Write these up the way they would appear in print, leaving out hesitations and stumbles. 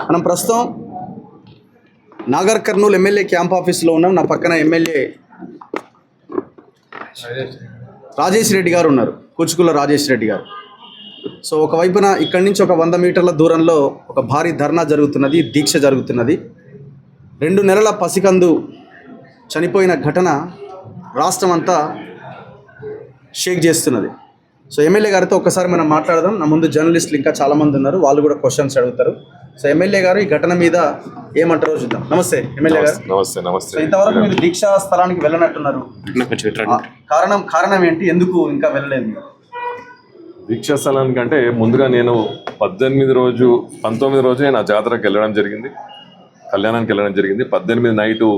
మనం ప్రస్తుతం Nagar Kurnool MLA camp ఆఫీస్లో ఉన్నాం. నా పక్కన ఎమ్మెల్యే రాజేష్ రెడ్డి గారు ఉన్నారు, కూచుకుల రాజేష్ రెడ్డి గారు. సో ఒకవైపున ఇక్కడి నుంచి ఒక 100 మీటర్ల దూరంలో ఒక భారీ ధర్నా జరుగుతున్నది, దీక్ష జరుగుతున్నది. 2 నెలల పసికందు చనిపోయిన ఘటన రాష్ట్రం అంతా షేక్ చేస్తున్నది. సో ఎమ్మెల్యే గారితో ఒక్కసారి మనం మాట్లాడదాం. నా ముందు జర్నలిస్టులు ఇంకా చాలామంది ఉన్నారు, వాళ్ళు కూడా క్వశ్చన్స్ అడుగుతారు. సో ఎమ్మెల్యే గారు ఈ ఘటన మీద ఏమంటారో చూద్దాం. నమస్తే ఎమ్మెల్యే గారు. నమస్తే. సో ఇంతవరకు మీరు దీక్షా స్థలానికి వెళ్ళనట్టున్నారు, కారణం ఏంటి, ఎందుకు ఇంకా వెళ్ళలేదు? దీక్షా స్థలానికి అంటే ముందుగా నేను 19 రోజే నా జాతరకు వెళ్ళడం జరిగింది, కళ్యాణానికి వెళ్ళడం జరిగింది. 18 నైటు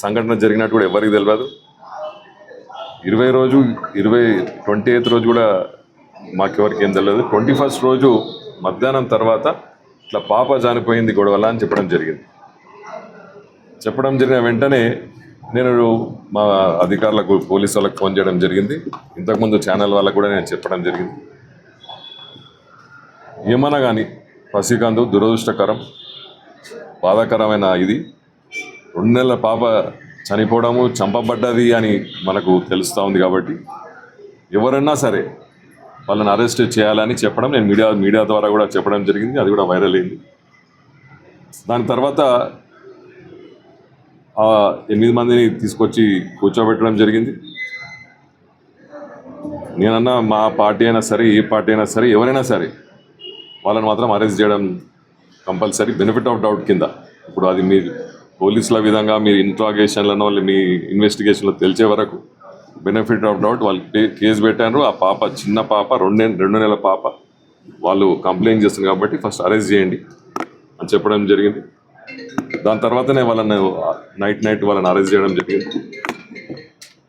సంఘటన జరిగినట్టు కూడా ఎవరికి తెలియదు. 28 రోజు కూడా మాకెవరికి ఏం తెలియదు. 21st రోజు మధ్యాహ్నం తర్వాత ఇట్లా పాప చనిపోయింది గొడవల అని చెప్పడం జరిగిన వెంటనే నేను మా అధికారులకు, పోలీసు వాళ్ళకి ఫోన్ చేయడం జరిగింది. ఇంతకుముందు ఛానల్ వాళ్ళకు కూడా నేను చెప్పడం జరిగింది. ఏమన్నా కానీ పసికందు దురదృష్టకరం, బాధాకరమైన ఇది. 2 నెలల పాప చనిపోవడము, చంపబడ్డది అని మనకు తెలుస్తూ ఉంది. కాబట్టి ఎవరైనా సరే వాళ్ళని అరెస్ట్ చేయాలని చెప్పడం నేను మీడియా ద్వారా కూడా చెప్పడం జరిగింది. అది కూడా వైరల్ అయింది. దాని తర్వాత 8 మందిని తీసుకొచ్చి కూర్చోబెట్టడం జరిగింది. నేనన్నా మా పార్టీ అయినా సరే, ఏ పార్టీ అయినా సరే, ఎవరైనా సరే వాళ్ళని మాత్రం అరెస్ట్ చేయడం కంపల్సరీ, బెనిఫిట్ ఆఫ్ డౌట్ కింద. ఇప్పుడు అది మీ పోలీసుల విధంగా మీరు ఇంట్రాగేషన్లను వాళ్ళు మీ ఇన్వెస్టిగేషన్లో తెలిసే వరకు బెనిఫిట్ ఆఫ్ డౌట్ వాళ్ళు కేసు పెట్టారు. ఆ పాప చిన్న పాప, 2 నెలల పాప, వాళ్ళు కంప్లైంట్ చేస్తున్నారు కాబట్టి ఫస్ట్ అరెస్ట్ చేయండి అని చెప్పడం జరిగింది. దాని తర్వాతనే వాళ్ళని నైట్ వాళ్ళని అరెస్ట్ చేయడం జరిగింది.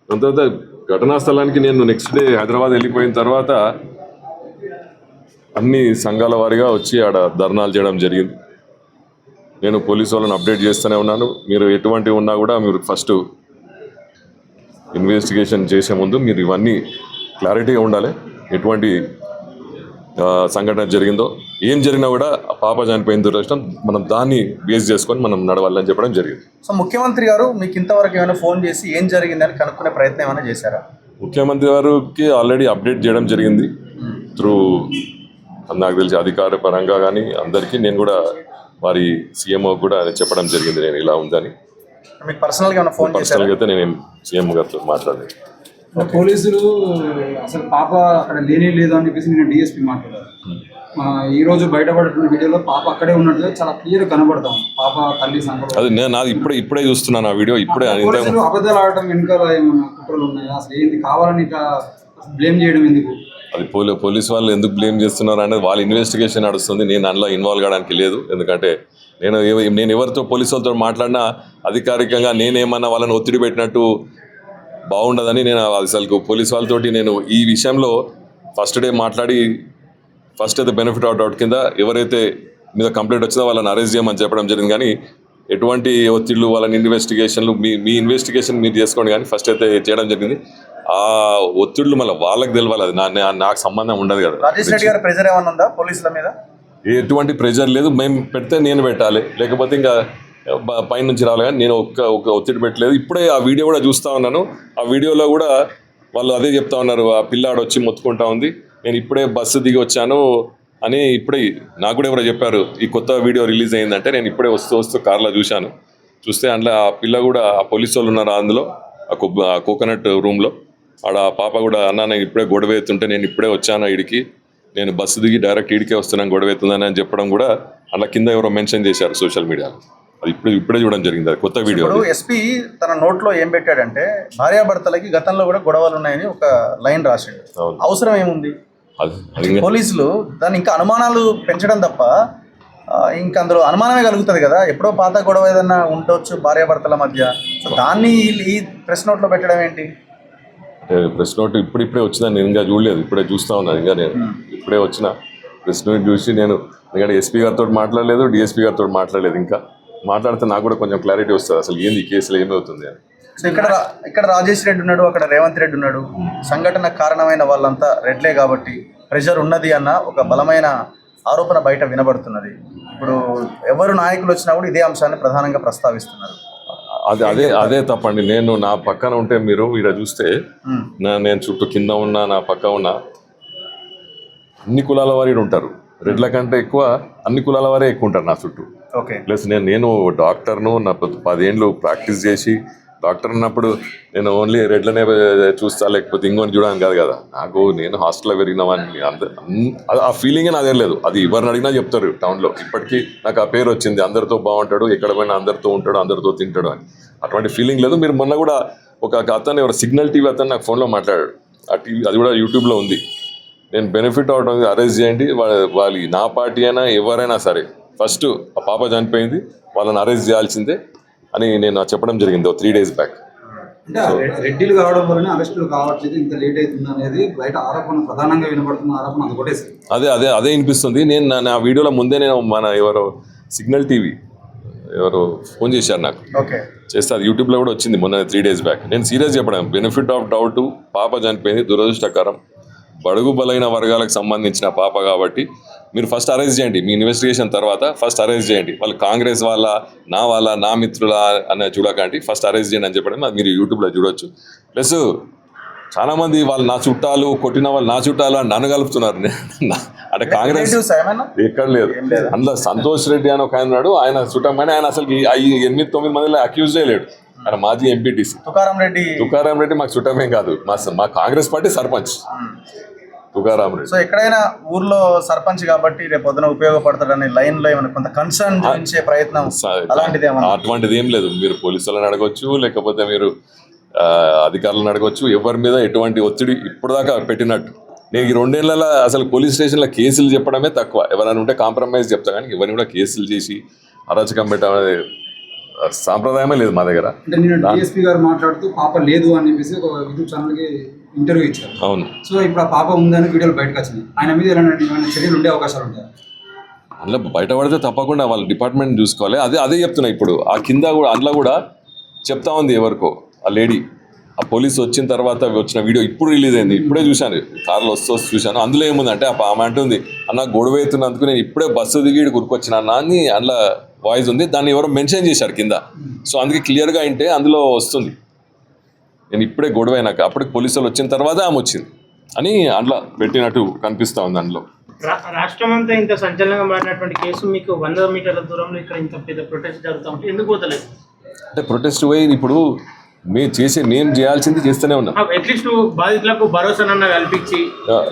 దాని తర్వాత ఘటనా స్థలానికి నేను నెక్స్ట్ డే హైదరాబాద్ వెళ్ళిపోయిన తర్వాత అన్ని సంఘాల వారిగా వచ్చి ఆడ ధర్నాలు చేయడం జరిగింది. నేను పోలీసు వాళ్ళని అప్డేట్ చేస్తూనే ఉన్నాను. మీరు ఎటువంటివి ఉన్నా కూడా మీరు ఫస్ట్ ఇన్వెస్టిగేషన్ చేసే ముందు మీరు ఇవన్నీ క్లారిటీగా ఉండాలి. ఎటువంటి సంఘటన జరిగిందో, ఏం జరిగినా కూడా పాప చనిపోయిన దురదృష్టం, మనం దాన్ని బేస్ చేసుకొని మనం నడవాలని చెప్పడం జరిగింది. సో ముఖ్యమంత్రి గారు మీకు ఇంతవరకు ఏమైనా ఫోన్ చేసి ఏం జరిగిందని కనుక్కునే ప్రయత్నం ఏమైనా చేశారా? ముఖ్యమంత్రి గారికి ఆల్రెడీ అప్డేట్ చేయడం జరిగింది త్రూ, నాకు తెలిసి అధికార పరంగా కానీ అందరికీ. నేను కూడా వారి సీఎంఓ కూడా చెప్పడం జరిగింది నేను ఇలా ఉందని. పర్సనల్గా అయితే నేను సీఎం గారితో మాట్లాడాను. పోలీసులు అసలు పాప అక్కడ లేదు అని చెప్పేసి నేను డిఎస్పీ మాట్లాడారు. ఈరోజు బయటపడుతున్న వీడియోలో పాప అక్కడే ఉన్నట్టు చాలా క్లియర్ కనబడతాం. పాప తల్లి సంఘటన అది నాది ఇప్పుడే చూస్తున్నాను ఆ వీడియో. ఇప్పుడే అబద్ధాలు ఆడటం వెనకాల ఏమన్నా కుట్రలు ఉన్నాయా? అసలు ఏంటి, కావాలని ఇట్లా బ్లేమ్ చేయడం ఎందుకు? అది పోలీసు వాళ్ళు ఎందుకు బ్లేమ్ చేస్తున్నారు అనేది వాళ్ళ ఇన్వెస్టిగేషన్ నడుస్తుంది. నేను అందులో ఇన్వాల్వ్ కావడానికి లేదు. ఎందుకంటే నేను ఎవరితో పోలీసు వాళ్ళతో మాట్లాడినా అధికారికంగా నేనేమన్నా వాళ్ళని ఒత్తిడి పెట్టినట్టు బాగుండదని నేను అసలు పోలీసు వాళ్ళతోటి నేను ఈ విషయంలో ఫస్ట్ డే మాట్లాడి ఫస్ట్ అయితే బెనిఫిట్ ఆఫ్ డౌట్ కింద ఎవరైతే మీద కంప్లైంట్ వచ్చిందో వాళ్ళని అరెస్ట్ చేయమని చెప్పడం జరిగింది. కానీ ఎటువంటి ఒత్తిళ్ళు, వాళ్ళని ఇన్వెస్టిగేషన్లు మీ ఇన్వెస్టిగేషన్ మీరు చేసుకోండి కానీ ఫస్ట్ అయితే చేయడం జరిగింది. ఆ ఒత్తిళ్ళు మళ్ళీ వాళ్ళకి తెలవాలి, అది నాకు సంబంధం ఉండదు కదా. రాజేష్ రెడ్డి గారి ప్రెజర్ ఏమన్నా ఉందా పోలీసుల మీద? ఎటువంటి ప్రెజర్ లేదు. మేము పెడితే నేను పెట్టాలి, లేకపోతే ఇంకా పైనుంచి రావాలి. కానీ నేను ఒక ఒత్తిడి పెట్టలేదు. ఇప్పుడే ఆ వీడియో కూడా చూస్తూ ఉన్నాను. ఆ వీడియోలో కూడా వాళ్ళు అదే చెప్తా ఉన్నారు, ఆ పిల్లాడు వచ్చి మొత్తుకుంటా ఉంది, నేను ఇప్పుడే బస్సు దిగి వచ్చాను అని. ఇప్పుడే నాకు కూడా ఎవరో చెప్పారు ఈ కొత్త వీడియో రిలీజ్ అయిందంటే. నేను ఇప్పుడే వస్తూ కార్లో చూస్తే అందులో ఆ పిల్ల కూడా, ఆ పోలీసు వాళ్ళు ఉన్నారు అందులో, ఆ కోకోనట్ రూమ్లో. ఆడ ఆ పాప కూడా, అన్న నేను ఇప్పుడే గొడవ ఎత్తుంటే నేను ఇప్పుడే వచ్చాను ఇడికి, నేను బస్సు దిగి డైరెక్ట్ ఇడికే వస్తున్నాను, గొడవ ఎత్తుందని అని చెప్పడం కూడా అలా కింద ఎవరో మెన్షన్ చేశారు సోషల్ మీడియాలో. అది ఇప్పుడే చూడడం జరిగింది, అది కొత్త వీడియో. ఎస్పీ తన నోట్లో ఏం పెట్టాడంటే భార్యాభర్తలకి గతంలో కూడా గొడవలు ఉన్నాయని ఒక లైన్ రాశాడు. అవసరం ఏముంది? పోలీసులు దాన్ని ఇంకా అనుమానాలు పెంచడం తప్ప ఇంకా అందులో అనుమానమే కలుగుతుంది కదా. ఎప్పుడో పాత గొడవ ఏదన్నా ఉండొచ్చు భార్యాభర్తల మధ్య, దాన్ని ఈ ప్రెస్ నోట్లో పెట్టడం ఏంటి? ప్రెస్ నోట్ ఇప్పుడే వచ్చిందని నేను ఇంకా చూడలేదు, ఇప్పుడే చూస్తూ ఉన్నాను. ఇంకా నేను ఇప్పుడే వచ్చిన ప్రెస్ నోట్ చూసి నేను ఎందుకంటే ఎస్పీ గారితో మాట్లాడలేదు, డిఎస్పీ గారితో మాట్లాడలేదు. ఇంకా మాట్లాడితే నాకు కూడా కొంచెం క్లారిటీ వస్తుంది అసలు ఏంది ఈ కేసులో ఏమవుతుంది అని. సో ఇక్కడ రాజేష్ రెడ్డి ఉన్నాడు, అక్కడ రేవంత్ రెడ్డి ఉన్నాడు. సంఘటన కారణమైన వాళ్ళంతా రెడ్లే కాబట్టి ప్రెషర్ ఉన్నది అన్న ఒక బలమైన ఆరోపణ బయట వినబడుతున్నది. ఇప్పుడు ఇప్పుడు ఎవరు నాయకులు వచ్చినా కూడా ఇదే అంశాన్ని ప్రధానంగా ప్రస్తావిస్తున్నారు. అదే తప్పండి. నేను నా పక్కన ఉంటే మీరు ఇక్కడ చూస్తే నేను చుట్టూ కింద ఉన్నా నా పక్క ఉన్నా అన్ని కులాల వారు ఉంటారు. రెడ్ల కంటే ఎక్కువ అన్ని కులాల వారే ఎక్కువ ఉంటారు నా చుట్టూ. ఓకే. ప్లస్ నేను డాక్టర్ను, నా 10 ఏళ్ళు ప్రాక్టీస్ చేసి డాక్టర్ అన్నప్పుడు నేను ఓన్లీ రెడ్లనే చూస్తా లేకపోతే ఇంకొని చూడడానికి కాదు కదా. నేను హాస్టల్లో పెరిగినవాడిని. ఆ ఫీలింగే నాదే లేదు. అది ఎవరిని అడిగినా చెప్తారు టౌన్లో. ఇప్పటికీ నాకు ఆ పేరు వచ్చింది, అందరితో బాగుంటాడు, ఎక్కడ పోయినా అందరితో ఉంటాడు, అందరితో తింటాడు అని. అటువంటి ఫీలింగ్ లేదు. మీరు మొన్న కూడా ఒక అతను ఎవరు సిగ్నల్ టీవీ అతను నాకు ఫోన్లో మాట్లాడాడు. ఆ టీవీ అది కూడా యూట్యూబ్లో ఉంది. నేను బెనిఫిట్ అవడం అరెస్ట్ చేయండి, వాళ్ళు నా పార్టీ అయినా ఎవరైనా సరే ఫస్ట్ ఆ పాప చనిపోయింది, వాళ్ళని అరెస్ట్ చేయాల్సిందే అని నేను చెప్పడం జరిగింది 3 days బ్యాక్. అంటే రెడ్డిలు కావడం వలన అరెస్టులు కావట్లేదు, ఇంత లేట్ అవుతుంది అనేది బయట ఆరోపణ, ప్రధానంగా వినబడుతున్న ఆరోపణ అది ఒకటే సార్. అదే వినిపిస్తుంది. నేను నా వీడియోలో ముందే నేను మన ఎవరో సిగ్నల్ టీవీ ఎవరు ఫోన్ చేశారు నాకు. ఓకే. చేస్తే అది యూట్యూబ్లో కూడా వచ్చింది మొన్న 3 days బ్యాక్. నేను సీరియస్ చెప్పడం, బెనిఫిట్ ఆఫ్ డౌట్, పాప చనిపోయింది, దురదృష్టకరం, బడుగు బలైన వర్గాలకు సంబంధించిన పాప కాబట్టి మీరు ఫస్ట్ అరెస్ట్ చేయండి. మీ ఇన్వెస్టిగేషన్ తర్వాత ఫస్ట్ అరెస్ట్ చేయండి. వాళ్ళు కాంగ్రెస్ వాళ్ళ, నా మిత్రుల అని చూడకండి, ఫస్ట్ అరెస్ట్ చేయండి అని చెప్పడం అది మీరు యూట్యూబ్లో చూడొచ్చు. ప్లస్ చాలామంది వాళ్ళు నా చుట్టాలు, కొట్టిన వాళ్ళు నా చుట్టాలు అని నన్ను కలుపుతున్నారు. అంటే కాంగ్రెస్ ఎక్కడ లేదు. అందులో సంతోష్ రెడ్డి అని ఒక ఆయన ఉన్నాడు, ఆయన చుట్టమని ఆయన అసలు 8-9 మందిలో అక్యూజ్ చేయలేడు. ఆయన మాజీ ఎంపీటీసీ తుకారాం రెడ్డి మాకు చుట్టమేం కాదు, మా కాంగ్రెస్ పార్టీ సర్పంచ్ తుకారాం రెడ్డి. సో ఎక్కడైనా ఊర్లో సర్పంచ్ కాబట్టి రేపు పొద్దున ఉపయోగపడతాడని లైన్ లో ఏమైనా కొంత కన్సర్న్ చూపించే ప్రయత్నం అటువంటిది ఏం లేదు. మీరు పోలీసులను అడగొచ్చు, లేకపోతే మీరు అధికారులను అడగొచ్చు. ఎవరి మీద ఎటువంటి ఒత్తిడి ఇప్పటిదాకా పెట్టినట్టు నేను ఈ 2 ఏళ్లలో అసలు పోలీస్ స్టేషన్లో కేసులు చెప్పడమే తక్కువ. ఎవరైనా ఉంటే కాంప్రమైజ్ చెప్తా, కానీ ఎవరిని కూడా కేసులు చేసి అరాచకం పెట్టడం సాంప్రదాయమే లేదు మా దగ్గర. అంటే నేను డిఎస్పీ గారు మాట్లాడుతూ పాప లేదు అని చెప్పేసి ఒక యూట్యూబ్ ఛానల్కి ఇంటర్వ్యూ ఇచ్చారు. అవును. సో ఇప్పుడు ఆ పాప ఉందని వీడియోలు బయటకు వచ్చినాయి. ఆయన మీద ఏమైనా చర్యలు ఉండే అవకాశాలు ఉంటాయి? అందులో బయటపడితే తప్పకుండా వాళ్ళ డిపార్ట్మెంట్ చూసుకోవాలి. అదే చెప్తున్నా. ఇప్పుడు ఆ కింద కూడా అందులో కూడా చెప్తా ఉంది ఎవరికో ఆ లేడీ, ఆ పోలీసు వచ్చిన తర్వాత వచ్చిన వీడియో ఇప్పుడు రిలీజ్ అయింది, ఇప్పుడే చూశాను, కార్లో వస్తూ చూశాను. అందులో ఏముందంటే ఆమె అంటుంది, అన్న గొడవ అవుతున్నందుకు నేను ఇప్పుడే బస్సు దిగి గురికొచ్చిన అన్న అని అందులో వాయిస్ ఉంది. దాన్ని ఎవరో మెన్షన్ చేశారు కింద. సో అందుకే క్లియర్గా అంటే అందులో వస్తుంది, నేను ఇప్పుడే గొడవ అయినాక అప్పటికి పోలీసులు వచ్చిన తర్వాత ఆమె వచ్చింది అని అందులో పెట్టినట్టు కనిపిస్తూ ఉంది. అందులో రాష్ట్రం అంతా ఇంత సంచలనంగా మారినటువంటి కేసు మీకు 100 మీటర్ల దూరంలో ఇక్కడ ఇంత పెద్ద ప్రొటెస్ట్ జరుగుతూ ఉంటే ఎందుకు పోతలేదు? అంటే ప్రొటెస్ట్ పోయి ఇప్పుడు మేము చేయాల్సింది చేస్తూనే ఉన్నాం. అట్లీస్ట్ బాధితులకు భరోసానన్నా కల్పించి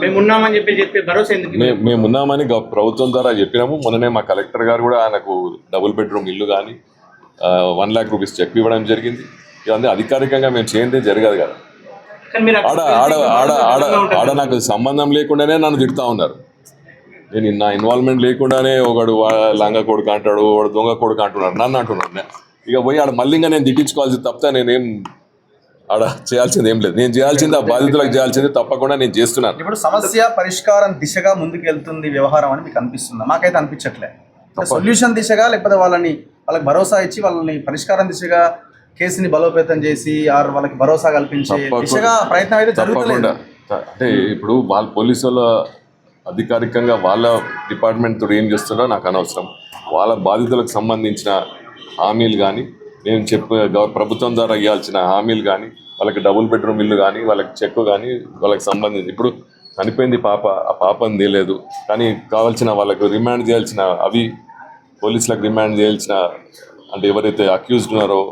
మేము ఉన్నామని చెప్పి భరోసా ఎందుకు? మేము ఉన్నామని ప్రభుత్వం ద్వారా చెప్పినాము. మొన్ననే మా కలెక్టర్ గారు కూడా ఆయనకు డబుల్ బెడ్రూమ్ ఇల్లు కానీ 1 lakh rupees చెక్ ఇవ్వడం జరిగింది. ఇవన్నీ అధికారికంగా మేము చేయండి జరగదు కదా. ఆడ నాకు సంబంధం లేకుండానే నన్ను తిడుతూ ఉన్నారు. నేను నా ఇన్వాల్వ్మెంట్ లేకుండానే ఒకడు లంగ కొడుకు అంటాడు, వాడు దొంగ కొడుకు అంటున్నారు, నన్ను అంటున్నాడు. ఇక పోయి ఆడ మళ్ళీ ఇంకా నేను తిట్టించుకోవాల్సి తప్పితే నేనేం ఆడ చేయాల్సింది ఏం లేదు. నేను చేయాల్సింది ఆ బాధితులకు చేయాల్సింది తప్పకుండా నేను చేస్తున్నాను. ఇప్పుడు సమస్య పరిష్కారం దిశగా ముందుకు వెళ్తుంది వ్యవహారం అని మీకు అనిపిస్తుందా? మాకైతే అనిపించట్లేదు. సొల్యూషన్ దిశగా, లేకపోతే వాళ్ళకి భరోసా ఇచ్చి వాళ్ళని పరిష్కారం దిశగా కేసుని బలోపేతం చేసి వాళ్ళకి భరోసా కల్పించే దిశగా ప్రయత్నం అయితే జరుగుతుంది. అంటే ఇప్పుడు వాళ్ళ పోలీసుల అధికారికంగా వాళ్ళ డిపార్ట్మెంట్ తోడు ఏం చేస్తున్నారో నాకు అనవసరం. వాళ్ళ బాధితులకు సంబంధించిన హామీలు కానీ, నేను ప్రభుత్వం ద్వారా ఇవ్వాల్సిన హామీలు కానీ, వాళ్ళకి డబుల్ బెడ్రూమ్ ఇల్లు కానీ, వాళ్ళకి చెక్ కానీ, వాళ్ళకి సంబంధించి ఇప్పుడు చనిపోయింది పాప, ఆ పాపని తెలియదు కానీ కావాల్సిన వాళ్ళకు రిమాండ్ చేయాల్సిన అవి పోలీసులకు రిమాండ్ చేయాల్సిన అంటే ఎవరైతే అక్యూజ్డ్ ఉన్నారో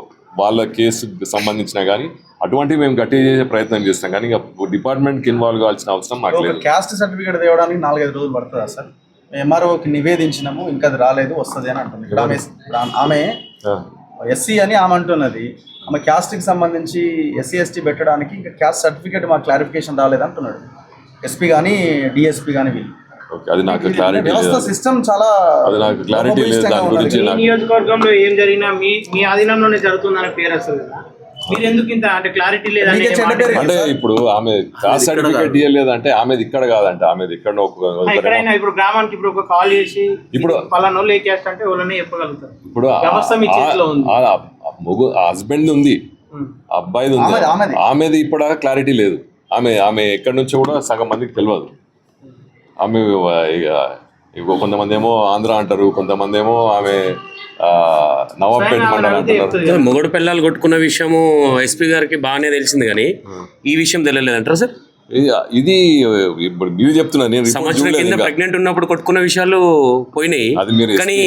వాళ్ళ కేసుకు సంబంధించిన కానీ అటువంటివి మేము గట్టి చేసే ప్రయత్నం చేస్తాం. కానీ ఇక డిపార్ట్మెంట్కి ఇన్వాల్వ్ కావాల్సిన అవసరం మాకు లేదు. క్యాస్ట్ సర్టిఫికేట్ తేవడానికి 4-5 రోజులు పడుతుందా సార్? ఎంఆర్ఓకి నివేదించినాము, ఇంకా అది రాలేదు, వస్తుంది అని అంటుంది. ఆమె ఎస్సీ అని ఆమె అంటున్నది. ఆమె క్యాస్ట్కి సంబంధించి SC ST పెట్టడానికి ఇంకా క్యాస్ట్ సర్టిఫికేట్ మాకు క్లారిఫికేషన్ రాలేదు అంటున్నాడు ఎస్పీ కానీ డిఎస్పీ కానీ. వీళ్ళు అది నాకు క్లారిటీ లేదు. సిస్టమ్ చాలా అది నాకు క్లారిటీ లేదు దాని గురించి. నియోజకవర్గంలో ఏం జరిగినా మీ ఆధీనంలోనే జరుగుతుందనే పేరు వస్తుంది. మీరు ఎందుకు ఇంత అంటే క్లారిటీ లేదంటే? అంటే ఇప్పుడు ఆమె కాస్ట్ సర్టిఫికేట్ ఇవ్వలేదంటే ఆమెది ఇక్కడ కాదంటే ఆమెది ఇక్కడ ఎక్కడైనా ఇప్పుడు గ్రామానికి ఇప్పుడు ఒక కాల్ చేసి ఇప్పుడు పలానా ఏ క్యాస్ట్ అంటే వాళ్ళని చెప్పగలుగుతారు. ఇప్పుడు వ్యవస్థ మీ చేతిలో ఉంది. హస్బెండ్ ఉంది, అబ్బాయిది ఉంది, ఆమెది ఇప్పుడు క్లారిటీ లేదు. ఆమె ఎక్కడి నుంచో కూడా సగం మందికి తెలియదు. ఆమె ఇంకో కొంతమంది ఏమో ఆంధ్ర అంటారు, కొంతమంది ఏమో ఆమె నవాబ్పేట మండలం అంటున్నారు. మొగుడు పిల్లలు కొట్టుకున్న విషయము ఎస్పీ గారికి బాగానే తెలిసింది కానీ ఈ విషయం తెలియలేదంటారా సార్? ఇది ఇప్పుడు మీరు చెప్తున్నా, నేను report సంవత్సరం చూడలేదు కింద ఇంకా. ప్రెగ్నెంట్ ఉన్నప్పుడు కొట్టుకున్న విషయాలు పోయినాయి అది మీరు కానీ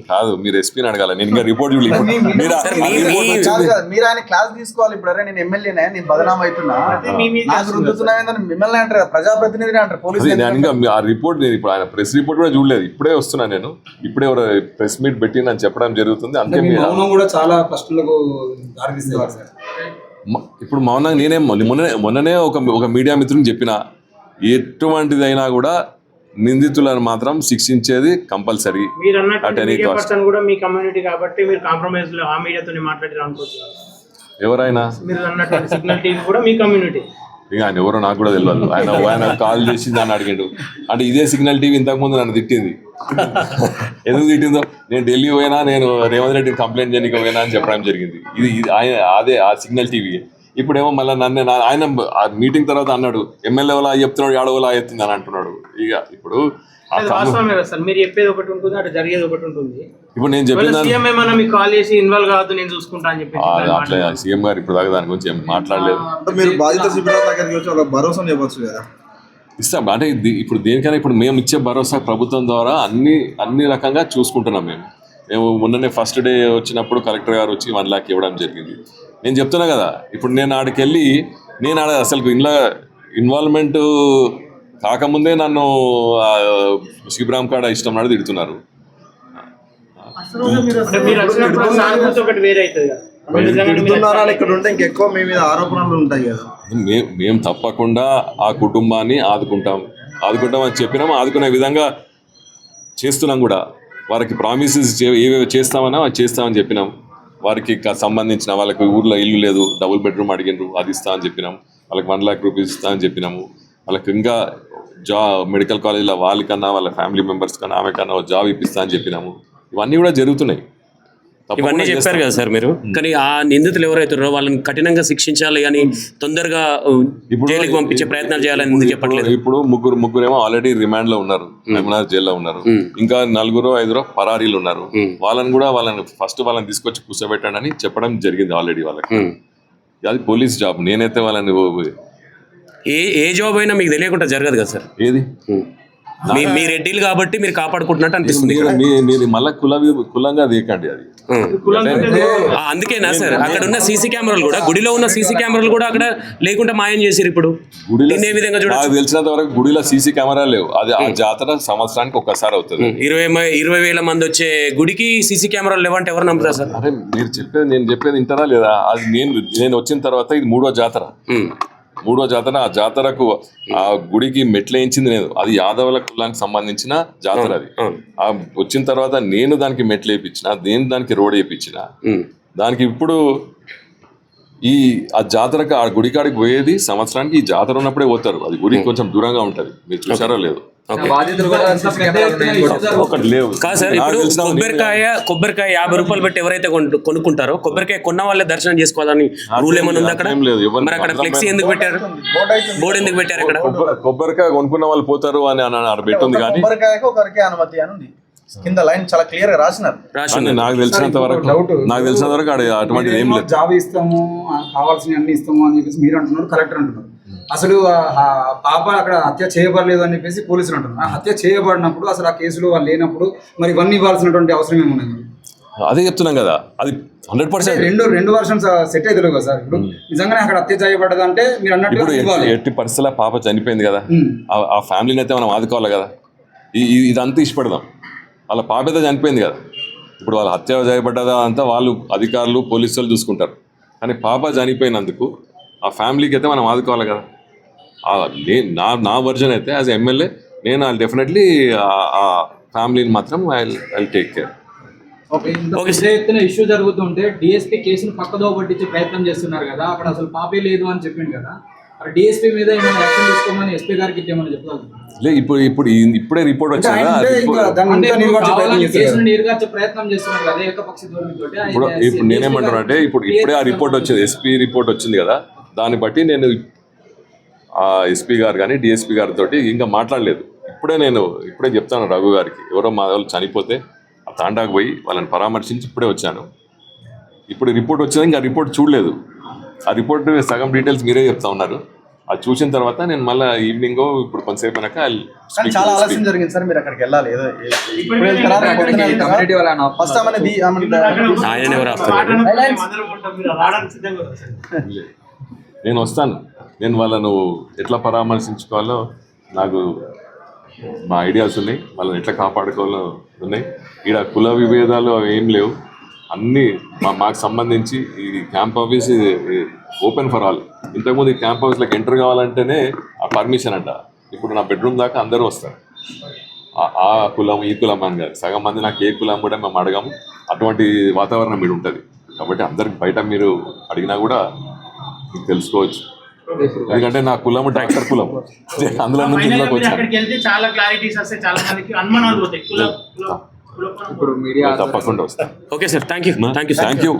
కాదు, మీరు ఎస్పీని అడగాల. నేను ఇంకా రిపోర్ట్ చూడలేదు. మీరు సార్, ఆ report వచ్చింది. కాదు కాదు, మీరు ఆయన క్లాస్ తీసుకోవాలి. ఇప్పుడు అరే నేను ఎమ్మెల్యేనే, నేను బదనాం అవుతున్నా, నాకు రుద్దుతున్నా మిమ్మల్ని అంటారు కదా, ప్రజాప్రతినిధిని అంటారు, అదే పోలీసులు నేను ఇంకా ఆ రిపోర్ట్, నేను ఇప్పుడు ఆయన ప్రెస్ రిపోర్ట్ కూడా చూడలేదు. ఇప్పుడే వస్తున్నా నేను, ఇప్పుడే ఎవరు ప్రెస్ మీట్ పెట్టిందని చెప్పడం జరుగుతుంది. అంతే. మీ మౌనం కూడా చాలా ప్రశ్నలకు దారితీసేవారు సార్. ఇప్పుడు మౌనంగా నేనే మొన్ననే ఒక మీడియా మిత్రుని చెప్పిన, ఎటువంటిదైనా కూడా నిందితులను మాత్రం శిక్షించేది కంపల్సరీ. మీరు At అన్నట్టు any మీడియా cost. పర్సన్ కూడా మీ కమ్యూనిటీ కాబట్టి మీరు కాంప్రమైజ్ లో ఆ మీడియాతో మాట్లాడారు అనుకోవచ్చు. ఎవరైనా మీరు అన్నట్టు సిగ్నల్ టీవీ కూడా మీ కమ్యూనిటీ. ఇక ఆయన ఎవరో నాకు కూడా తెలియదు. ఆయన కాల్ చేసి దాన్ని అడిగాడు. అంటే ఇదే సిగ్నల్ టీవీ ఇంతకుముందు నన్ను తిట్టింది. ఎందుకు తిట్టిందో, నేను ఢిల్లీ పోయినా, నేను రేవంత్ రెడ్డిని కంప్లైంట్ చేయడానికి పోయినా అని చెప్పడం జరిగింది. ఇది ఆయన అదే ఆ సిగ్నల్ టీవీ. ఇప్పుడేమో మళ్ళీ ఆయన ఆ మీటింగ్ తర్వాత అన్నాడు, ఎమ్మెల్యే వాళ్ళ చెప్తున్నాడు, ఏడవలా ఎత్తుంది అని అంటున్నాడు. ఇక ఇప్పుడు వాస్తవమే కదా సార్, మీరు చెప్పేది ఒకటి ఉంటుంది, అటు జరిగేది ఒకటి ఉంటుంది. ఇప్పుడు నేను చెప్పిన సీఎం ఏమన్నా మీకు కాల్ చేసి ఇన్వాల్వ్ కావద్దు, నేను చూసుకుంటా అని చెప్పి అట్లా సీఎం గారు ఇప్పుడు దాకా దాని గురించి ఏం మాట్లాడలేదు. మీరు బాధిత శిబిరాల దగ్గరికి వచ్చి వాళ్ళకి భరోసా ఇవ్వచ్చు కదా. ఇస్తాం. అంటే ఇప్పుడు దేనికైనా ఇప్పుడు మేము ఇచ్చే భరోసా ప్రభుత్వం ద్వారా అన్ని రకంగా చూసుకుంటున్నాం. మేము మొన్ననే ఫస్ట్ డే వచ్చినప్పుడు కలెక్టర్ గారు వచ్చి 1 lakh ఇవ్వడం జరిగింది. నేను చెప్తున్నా కదా, ఇప్పుడు నేను ఆడికి వెళ్ళి అసలు ఇంట్లో ఇన్వాల్వ్మెంట్ కాకముందే నన్ను శిబిరాం కాడ ఇష్టం నాడు తిడుతున్నారు. అంటే మీరు వచ్చినప్పుడు సానుభూతి ఒకటి వేరే అవుతుంది కదా. తిడుతున్నారా ఇక్కడ ఉంటే ఇంకెక్కువ మీ మీద ఆరోపణలు ఉంటాయి కదా. మేము తప్పకుండా ఆ కుటుంబాన్ని ఆదుకుంటామని చెప్పినాము. ఆదుకునే విధంగా చేస్తున్నాం కూడా. వారికి ప్రామిసెస్ ఏవేవి చేస్తామన్నా అది చేస్తామని చెప్పినాం. వారికి సంబంధించిన వాళ్ళకి ఊర్లో ఇల్లు లేదు, డబుల్ బెడ్రూమ్ అడిగినారు, అది ఇస్తా అని చెప్పినాం. వాళ్ళకి 1 lakh rupees ఇస్తా అని చెప్పినాము. వాళ్ళకి ఇంకా మెడికల్ కాలేజ్లో వాళ్ళకన్నా, వాళ్ళ ఫ్యామిలీ మెంబర్స్ కన్నా, ఆమె కన్నా జాబ్ ఇప్పిస్తా అని చెప్పినాము. ఇవన్నీ కూడా జరుగుతున్నాయి. ఇవన్నీ చెప్పారు కదా సార్ మీరు. కానీ ఆ నిందితులు ఎవరైతున్నారో వాళ్ళని కఠినంగా శిక్షించాలి అని తొందరగా జైలుకి పంపించే ప్రయత్నాలు చేయాలని ఎందుకు చెప్పట్లేదు? ఇప్పుడు ముగ్గురేమో ఆల్రెడీ రిమాండ్ లో ఉన్నారు, మహబూబ్నగర్ జైల్లో ఉన్నారు. ఇంకా 4-5 పరారీలు ఉన్నారు. వాళ్ళని ఫస్ట్ తీసుకొచ్చి కూర్చోబెట్టండి అని చెప్పడం జరిగింది ఆల్రెడీ వాళ్ళకి. అది పోలీస్ జాబ్. నేనైతే వాళ్ళని ఏ జాబ్ అయినా మీకు తెలియకుండా జరగదు కదా సార్. ఏది మీ రెడ్డిలు కాబట్టి మీరు కాపాడుకుంటున్నట్టు అనిపిస్తుంది. మీరు మళ్ళీ కులంగా తీయకండి. అది అందుకేనా సార్ అక్కడ ఉన్న సీసీ కెమెరాలు కూడా, గుడిలో ఉన్న సీసీ కెమెరాలు కూడా అక్కడ లేకుండా మాయం చేశారు. ఇప్పుడు ఏ విధంగా చూడాలి? నాకు తెలిసినంత వరకు గుడిలో సీసీ కెమెరాలు లేవు. అది ఆ జాతర సంవత్సరానికి ఒక్కసారి అవుతుంది. 20,000 మంది వచ్చే గుడికి సీసీ కెమెరాలు లేవంటే ఎవరు నమ్ముతారు సార్? అరే నేను చెప్పేది వింటారా లేదా? అది నేను వచ్చిన తర్వాత ఇది 3వ జాతర. ఆ జాతరకు ఆ గుడికి మెట్లేయించింది నేను. అది యాదవుల కులానికి సంబంధించిన జాతర. అది వచ్చిన తర్వాత నేను దానికి మెట్లు వేయించిన, నేను దానికి రోడ్ వేయించిన. దానికి ఇప్పుడు ఆ జాతరకు ఆ గుడికాడికి పోయేది సంవత్సరానికి. ఈ జాతర ఉన్నప్పుడే పోతారు. అది గుడికి కొంచెం దూరంగా ఉంటది. మీరు చూసారో లేదు? ఒకటి లేవు కాదు సార్. ఇప్పుడు కొబ్బరికాయ 50 రూపాయలు పెట్టి ఎవరైతే కొనుక్కుంటారో, కొబ్బరికాయ కొన్న వాళ్ళే దర్శనం చేసుకోవాలని రూల్ ఏమైనా ఉంది అక్కడ? మరి అక్కడ ఫ్లెక్సీ ఎందుకు పెట్టారు? బోర్డు ఎందుకు పెట్టారు అక్కడ? కొబ్బరికాయ కొనుక్కున్న వాళ్ళు పోతారు అని పెట్టింది. కానీ కొబ్బరికాయకు ఒకరికే అనుమతి అని ఉంది. కింద లైన్ చాలా క్లియర్ గా రాసినారు. నాకు తెలిసినంత వరకు అటువంటిది ఏం లేదు. జాబ్ ఇస్తాము, కావాల్సిన అన్ని ఇస్తాము అని చెప్పేసి మీరు అంటున్నారు, కలెక్టర్ అంటున్నారు. అసలు పాప అక్కడ హత్య చేయబడలేదు అని చెప్పేసి పోలీసులు అంటున్నారు. ఆ హత్య చేయబడినప్పుడు అసలు ఆ కేసులు వాళ్ళు లేనప్పుడు మరి ఇవన్నీ ఇవ్వాల్సినటువంటి అవసరం ఏమున్నది? అదే చెప్తున్నాం కదా, అది 100% రెండు వర్షన్స్ సెట్ అవుతుంది కదా సార్. ఇప్పుడు నిజంగానే అక్కడ హత్య చేయబడ్డదంటే మీరు అన్నట్టు ఎట్టి పరిస్థితుల్లో పాప చనిపోయింది కదా, ఆ ఫ్యామిలీని అయితే మనం ఆదుకోవాలి కదా. ఇదంతా ఇష్టపడదాం. వాళ్ళ పాప అయితే చనిపోయింది కదా. ఇప్పుడు వాళ్ళ హత్య చేయబడ్డదా అంతా వాళ్ళు అధికారులు పోలీసులు చూసుకుంటారు. కానీ పాప చనిపోయినందుకు ఆ ఫ్యామిలీకి అయితే మనం ఆదుకోవాలి కదా. నా వర్జన్ అయితే యాజ్ ఎమ్మెల్యే నేను డెఫినెట్లీ ఆ ఫ్యామిలీని మాత్రం ఐ టేక్ కేర్. ఇష్యూ జరుగుతుంటే డిఎస్పీ కేసును పక్కదో పట్టించే ప్రయత్నం చేస్తున్నారు కదా, అక్కడ అసలు పాపే లేదు అని చెప్పింది కదా. డిఎస్పీ మీద ఏమైనా యాక్షన్ తీసుకోమని ఎస్పీ గారికి ఏమైనా చెప్పగలుగుతారు? ఇప్పుడే రిపోర్ట్ వచ్చింది కదా. ఇప్పుడు నేనేమంటాను అంటే ఇప్పుడే ఆ రిపోర్ట్ వచ్చింది, ఎస్పీ రిపోర్ట్ వచ్చింది కదా. దాన్ని బట్టి నేను ఆ ఎస్పీ గారు కానీ డిఎస్పీ గారితో ఇంకా మాట్లాడలేదు. ఇప్పుడే చెప్తాను రఘు గారికి, ఎవరో మా వాళ్ళు చనిపోతే ఆ తాండాకు పోయి వాళ్ళని పరామర్శించి ఇప్పుడే వచ్చాను. ఇప్పుడు రిపోర్ట్ వచ్చింది, ఇంకా రిపోర్ట్ చూడలేదు. ఆ రిపోర్ట్ సగం డీటెయిల్స్ మీరే చెప్తా ఉన్నారు. అది చూసిన తర్వాత నేను మళ్ళీ ఈవినింగ్ ఇప్పుడు కొంతసేపు అయినాక కానీ చాలా ఆలస్యం జరిగింది సార్, మీరు అక్కడికి వెళ్ళాలి. ఏదో ఇప్పుడు వెళ్తారా, రేపు పొద్దున వెళ్తారా? కమ్యూనిటీ వాళ్ళ ఫస్ట్ ఆమె ఆయన ఎవరు వస్తారు? నేను వస్తాను. నేను వాళ్ళను ఎట్లా పరామర్శించుకోవాలో నాకు మా ఐడియాస్ ఉన్నాయి, వాళ్ళని ఎట్లా కాపాడుకోవాలో ఉన్నాయి. ఈడ కుల విభేదాలు ఏం లేవు, అన్నీ మాకు సంబంధించి ఈ camp office open for all. ఇంతకుముందు ఈ క్యాంప్ ఆఫీస్లోకి ఎంటర్ కావాలంటేనే ఆ పర్మిషన్ అంట. ఇప్పుడు నా బెడ్రూమ్ దాకా అందరూ వస్తారు. ఆ కులం ఈ కులం అని కాదు, సగం మంది నాకు ఏ కులం కూడా మేము అడగము. అటువంటి వాతావరణం మీరు ఉంటుంది కాబట్టి అందరికి బయట మీరు అడిగినా కూడా మీకు తెలుసుకోవచ్చు. ఎందుకంటే నా కులం డాక్టర్ కులం, అందులో నుంచి ఇంట్లోకి వచ్చాను. అక్కడికి వెళ్తే చాలా క్లారిటీస్ వస్తాయి, చాలా మందికి అనుమానాలు పోతాయి. ఇప్పుడు మీడియా తప్పకుండా వస్తాను. Okay sir, thank you. Thank you.